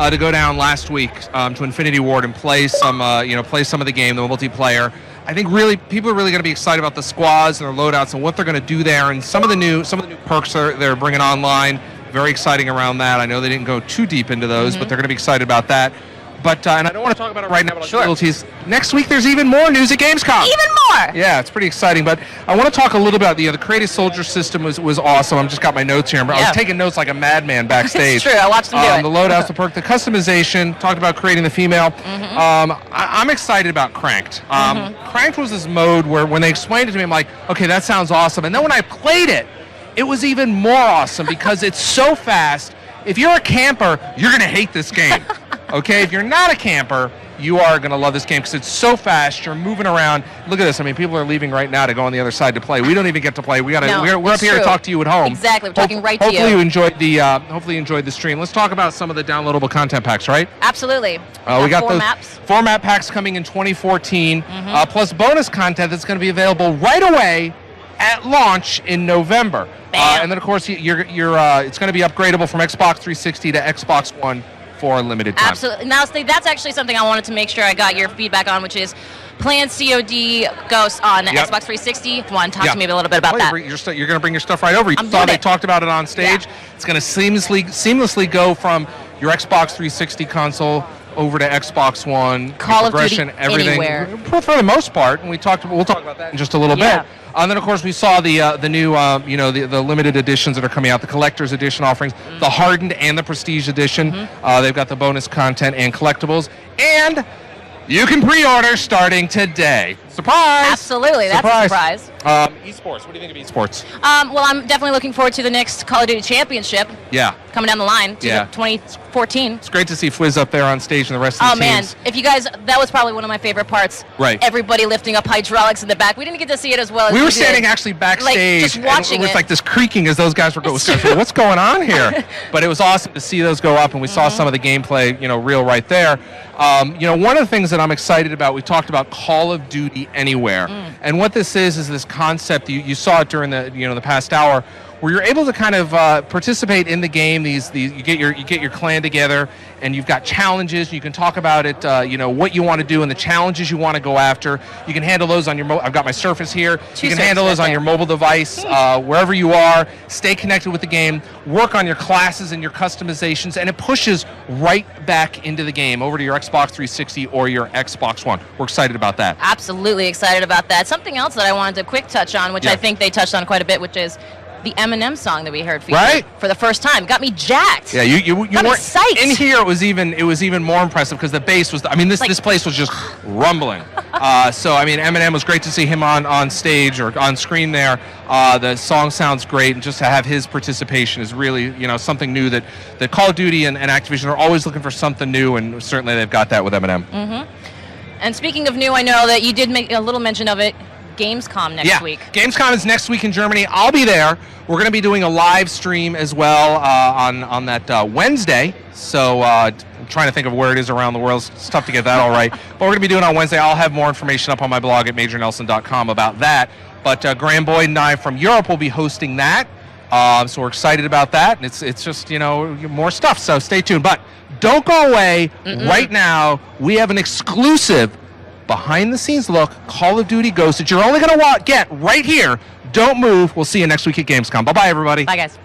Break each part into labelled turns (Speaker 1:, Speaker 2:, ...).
Speaker 1: to go down last week to Infinity Ward and play some of the game, the multiplayer. I think really people are really going to be excited about the squads and their loadouts and what they're going to do there, and some of the new perks they're bringing online. Very exciting around that. I know they didn't go too deep into those, but they're going to be excited about that. But and I don't want to talk about it right now, but I'll tease. Next week there's even more news at Gamescom.
Speaker 2: Even more!
Speaker 1: Yeah, it's pretty exciting. But I want to talk a little about the Creative Soldier system was awesome. I've just got my notes here. But I was taking notes like a madman backstage.
Speaker 2: It's true. I watched them do it.
Speaker 1: The loadouts, the perk, the customization. Talked about creating the female. I'm excited about Cranked. Cranked was this mode where when they explained it to me, I'm like, okay, that sounds awesome. And then when I played it, it was even more awesome because it's so fast. If you're a camper, you're going to hate this game. Okay, if you're not a camper, you are going to love this game because it's so fast. You're moving around. Look at this. I mean, people are leaving right now to go on the other side to play. We don't even get to play. We're up here to talk to you at home.
Speaker 2: Exactly. We're talking right to you.
Speaker 1: Hopefully you enjoyed the stream. Let's talk about some of the downloadable content packs, right?
Speaker 2: Absolutely.
Speaker 1: We got
Speaker 2: 4
Speaker 1: those
Speaker 2: maps.
Speaker 1: 4 map packs coming in 2014, plus bonus content that's going to be available right away at launch in November. And then, of course, it's going to be upgradable from Xbox 360 to Xbox One for a limited time.
Speaker 2: Absolutely. Now, that's actually something I wanted to make sure I got your feedback on, which is playing COD Ghosts on Xbox 360. Talk to me a little bit about that.
Speaker 1: You're going to bring your stuff right over. You saw they talked about it on stage. Yeah. It's going to seamlessly go from your Xbox 360 console over to Xbox One.
Speaker 2: Call of Duty
Speaker 1: everything
Speaker 2: anywhere.
Speaker 1: For the most part, and we'll talk about that in just a little bit. And then, of course, we saw the new, the limited editions that are coming out, the collector's edition offerings, the hardened and the prestige edition. They've got the bonus content and collectibles, and you can pre-order starting today. Surprise!
Speaker 2: Absolutely, that's a surprise.
Speaker 1: Esports, what do you think of esports?
Speaker 2: Well, I'm definitely looking forward to the next Call of Duty Championship.
Speaker 1: Yeah.
Speaker 2: Coming down the line to 2014.
Speaker 1: It's great to see Fwiz up there on stage and the rest of the teams.
Speaker 2: Oh, man. If you guys, that was probably one of my favorite parts.
Speaker 1: Right.
Speaker 2: Everybody lifting up hydraulics in the back. We didn't get to see it as well as
Speaker 1: we were standing actually backstage.
Speaker 2: Just watching
Speaker 1: it. It was like this creaking as those guys were going, what's going on here? But it was awesome to see those go up, and we saw some of the gameplay, reel right there. One of the things that I'm excited about, we talked about Call of Duty Anywhere. And what this is this concept, you saw it during the past hour, where you're able to kind of participate in the game. You get your clan together, and you've got challenges. You can talk about it, what you want to do and the challenges you want to go after. You can handle those on your I've got my Surface here. You can handle those on your mobile device, wherever you are. Stay connected with the game. Work on your classes and your customizations, and it pushes right back into the game over to your Xbox 360 or your Xbox One. We're excited about that.
Speaker 2: Absolutely excited about that. Something else that I wanted to quick touch on, which I think they touched on quite a bit, which is the Eminem song that we heard for the first time. Got me jacked.
Speaker 1: Yeah, you weren't
Speaker 2: psyched.
Speaker 1: In here. It was even more impressive because the bass was. This place was just rumbling. So Eminem was great to see him on stage or on screen there. The song sounds great, and just to have his participation is really something new that Call of Duty and Activision are always looking for something new, and certainly they've got that with Eminem.
Speaker 2: And speaking of new, I know that you did make a little mention of it. Gamescom next week.
Speaker 1: Gamescom is next week in Germany. I'll be there. We're going to be doing a live stream as well on that Wednesday. So I'm trying to think of where it is around the world. It's tough to get that all right. But we're going to be doing it on Wednesday. I'll have more information up on my blog at majornelson.com about that. But Graham Boyd and I from Europe will be hosting that. So we're excited about that. And it's just, more stuff. So stay tuned. But don't go away. Right now, we have an exclusive behind-the-scenes look, Call of Duty Ghosts, that you're only going to get right here. Don't move. We'll see you next week at Gamescom. Bye-bye, everybody.
Speaker 2: Bye, guys.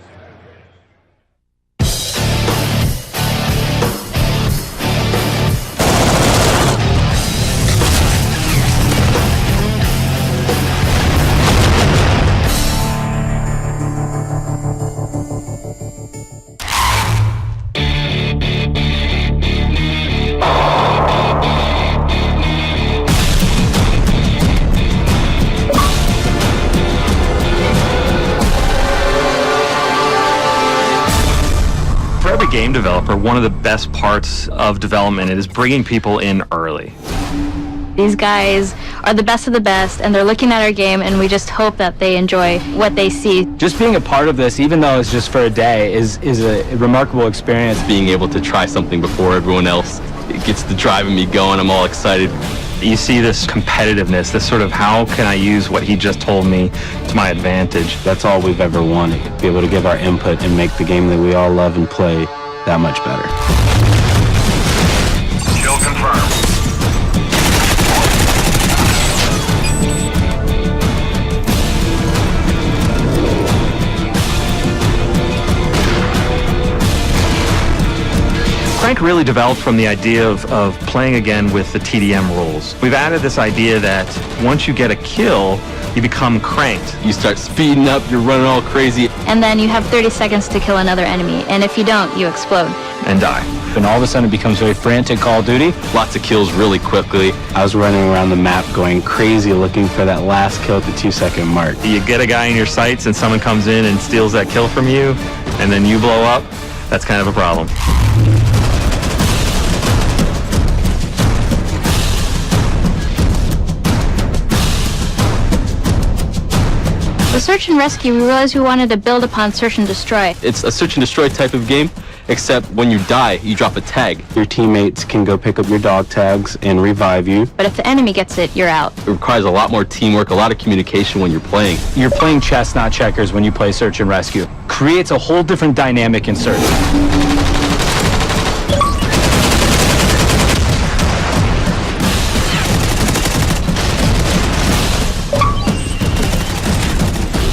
Speaker 3: Game developer, one of the best parts of development is bringing people in early.
Speaker 4: These guys are the best of the best, and they're looking at our game, and we just hope that they enjoy what they see.
Speaker 5: Just being a part of this, even though it's just for a day, is a remarkable experience.
Speaker 6: Being able to try something before everyone else, it gets the driving me going. I'm all excited.
Speaker 3: You see this competitiveness, this sort of how can I use what he just told me to my advantage.
Speaker 5: That's all we've ever wanted, be able to give our input and make the game that we all love and play that much better.
Speaker 3: think really developed from the idea of playing again with the TDM rules. We've added this idea that once you get a kill, you become cranked.
Speaker 6: You start speeding up, you're running all crazy.
Speaker 4: And then you have 30 seconds to kill another enemy, and if you don't, you explode.
Speaker 3: And die.
Speaker 5: And all of a sudden it becomes very frantic Call of Duty.
Speaker 6: Lots of kills really quickly.
Speaker 7: I was running around the map going crazy looking for that last kill at the 2-second mark.
Speaker 3: You get a guy in your sights and someone comes in and steals that kill from you, and then you blow up. That's kind of a problem.
Speaker 4: With Search and Rescue, we realized we wanted to build upon Search and Destroy.
Speaker 6: It's a search and destroy type of game, except when you die, you drop a tag.
Speaker 7: Your teammates can go pick up your dog tags and revive you.
Speaker 4: But if the enemy gets it, you're out.
Speaker 6: It requires a lot more teamwork, a lot of communication when you're playing.
Speaker 5: You're playing chess, not checkers, when you play Search and Rescue. Creates a whole different dynamic in Search.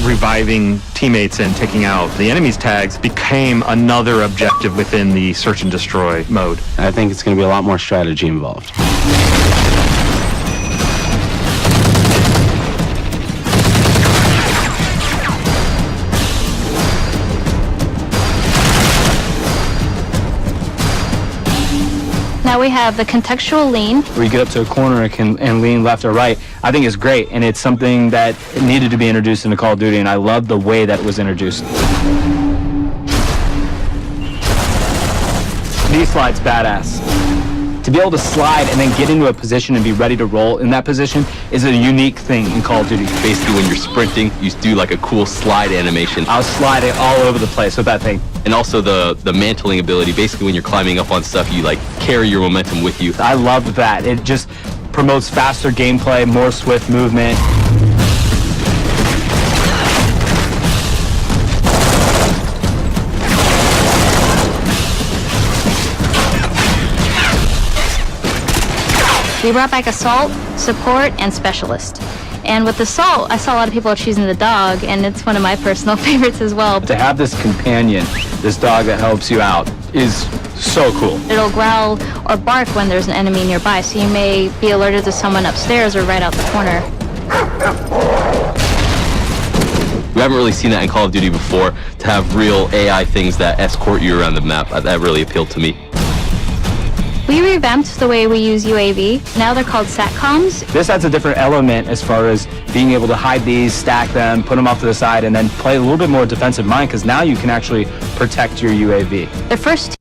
Speaker 3: Reviving teammates and taking out the enemy's tags became another objective within the search and destroy mode.
Speaker 7: I think it's going to be a lot more strategy involved.
Speaker 4: Now we have the contextual lean.
Speaker 5: Where you get up to a corner and lean left or right. I think it's great, and it's something that needed to be introduced into Call of Duty, and I love the way that it was introduced. V-slide's badass. To be able to slide and then get into a position and be ready to roll in that position is a unique thing in Call of Duty.
Speaker 6: Basically, when you're sprinting, you do like a cool slide animation.
Speaker 5: I was sliding all over the place with that thing.
Speaker 6: And also the mantling ability. Basically, when you're climbing up on stuff, you like carry your momentum with you.
Speaker 5: I loved that. It just promotes faster gameplay, more swift movement.
Speaker 4: We brought back Assault, Support, and Specialist. And with Assault, I saw a lot of people choosing the dog, and it's one of my personal favorites as well.
Speaker 5: To have this companion, this dog that helps you out, is so cool.
Speaker 4: It'll growl or bark when there's an enemy nearby, so you may be alerted to someone upstairs or right out the corner.
Speaker 6: We haven't really seen that in Call of Duty before, to have real AI things that escort you around the map. That really appealed to me.
Speaker 4: We revamped the way we use UAV. Now they're called SATCOMs.
Speaker 5: This adds a different element as far as being able to hide these, stack them, put them off to the side, and then play a little bit more defensive mind, because now you can actually protect your UAV.
Speaker 4: The first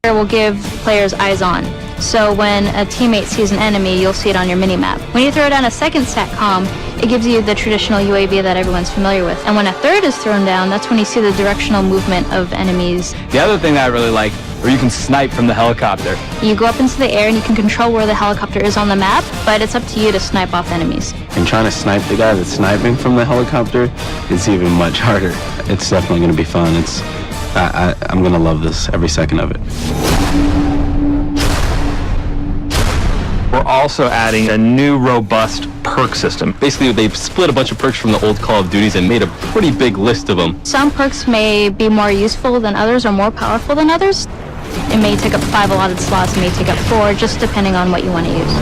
Speaker 4: will give players eyes on. So when a teammate sees an enemy, you'll see it on your mini-map. When you throw down a second SATCOM, it gives you the traditional UAV that everyone's familiar with. And when a third is thrown down, that's when you see the directional movement of enemies.
Speaker 5: The other thing that I really like, where you can snipe from the helicopter.
Speaker 4: You go up into the air and you can control where the helicopter is on the map, but it's up to you to snipe off enemies.
Speaker 7: And trying to snipe the guy that's sniping from the helicopter is even much harder. It's definitely going to be fun. I'm going to love this every second of it.
Speaker 3: We're also adding a new robust perk system.
Speaker 6: Basically, they've split a bunch of perks from the old Call of Duties and made a pretty big list of them.
Speaker 4: Some perks may be more useful than others or more powerful than others. It may take up 5 allotted slots, it may take up 4, just depending on what you want to use.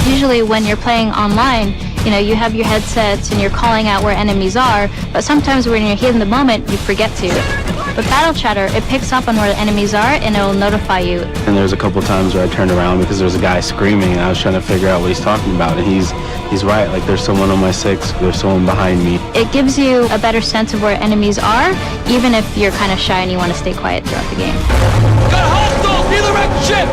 Speaker 4: Usually when you're playing online, you have your headsets and you're calling out where enemies are, but sometimes when you're in the moment, you forget to. With Battle Chatter, it picks up on where the enemies are and it'll notify you.
Speaker 7: And there's a couple times where I turned around because there's a guy screaming and I was trying to figure out what he's talking about, and he's right, like there's someone on my 6, there's someone behind me.
Speaker 4: It gives you a better sense of where enemies are, even if you're kind of shy and you want to stay quiet throughout the game.
Speaker 8: Got hostiles near the wrecked ship!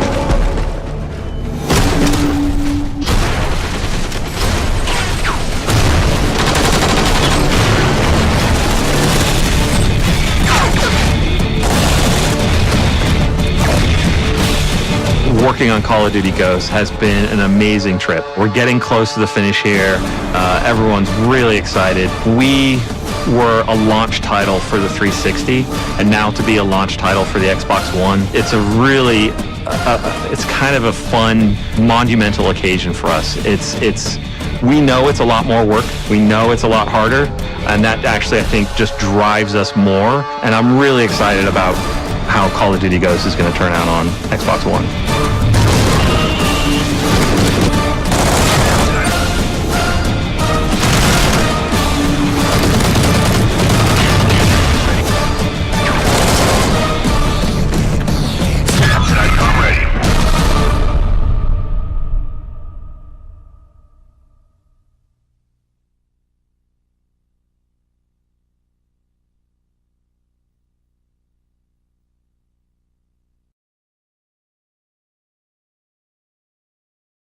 Speaker 3: Working on Call of Duty Ghosts has been an amazing trip. We're getting close to the finish here. Everyone's really excited. We were a launch title for the 360, and now to be a launch title for the Xbox One, it's a really, it's kind of a fun, monumental occasion for us. We know it's a lot more work. We know it's a lot harder, and that actually, I think, just drives us more. And I'm really excited about how Call of Duty Ghosts is going to turn out on Xbox One.